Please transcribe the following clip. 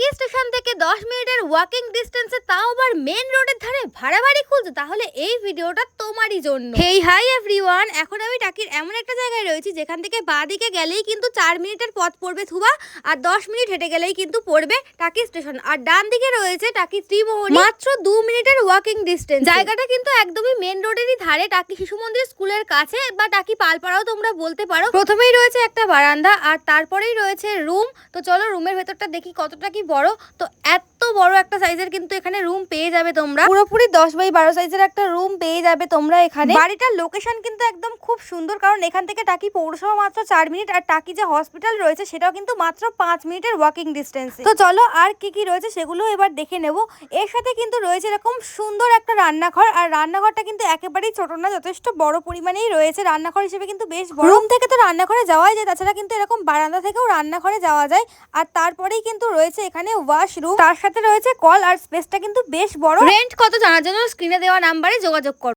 টাকি স্টেশন থেকে 10 মিনিটের ওয়াকিং ডিস্টেন্সে, তাও আবার মেন রোডের ধারে ভাড়া বাড়ি খুঁজছো, তাহলে এই ভিডিওটা তোমারই জন্য। হেই হাই এভরিওয়ান, এখন আমি টাকির এমন একটা জায়গায় রয়েছি যেখান থেকে বাঁদিকে গেলেই কিন্তু 4 মিনিটের পথ পড়বে থুবা, আর 10 মিনিট হেঁটে গেলেই কিন্তু পড়বে টাকি স্টেশন। আর ডান দিকে রয়েছে টাকি ত্রিমোহনী, মাত্র 2 মিনিটের ওয়াকিং ডিস্টেন্স। জায়গাটা কিন্তু একদমই মেন রোডেরই ধারে, টাকি শিশু মন্দির স্কুলের কাছে বা টাকি পালপাড়াও তোমরা বলতে পারো। প্রথমেই রয়েছে একটা বারান্দা আর তারপরেই রয়েছে রুম। তো চলো রুমের ভেতরটা দেখি কতটা কি বড়। তো এত বড় একটা সাইজের কিন্তু এখানে রুম পেয়ে যাবে তোমরা, পুরোপুরি 10x12 সাইজের একটা রুম পেয়ে যাবে তোমরা এখানে। বাড়িটার লোকেশন কিন্তু একদম খুব সুন্দর, কারণ এখান থেকে টাকি পৌরসভা মাত্র 4 মিনিট, আর টাকি যে হসপিটাল রয়েছে সেটাও কিন্তু মাত্র 5 মিনিটের ওয়াকিং ডিস্টেন্সে। তো চলো আর কি কি রয়েছে সেগুলো এবার দেখে নেব। এর সাথে কিন্তু রয়েছে এরকম সুন্দর একটা রান্নাঘর, আর রান্নাঘরটা কিন্তু একেবারেই ছোট না, যথেষ্ট বড় পরিমাণেই রয়েছে। রান্নাঘর হিসেবে কিন্তু বেশ বড়। রুম থেকে তো রান্নাঘরে যাওয়াই যায়, তাছাড়া কিন্তু এরকম বারান্দা থেকেও রান্নাঘরে যাওয়া যায়। আর তারপরেই কিন্তু রয়েছে এখানে ওয়াশরুম, তার সাথে রয়েছে কল, আর স্পেসটা কিন্তু বেশ বড়। রেন্ট কত জানার জন্য স্ক্রিনে দেওয়া নাম্বারে যোগাযোগ করো।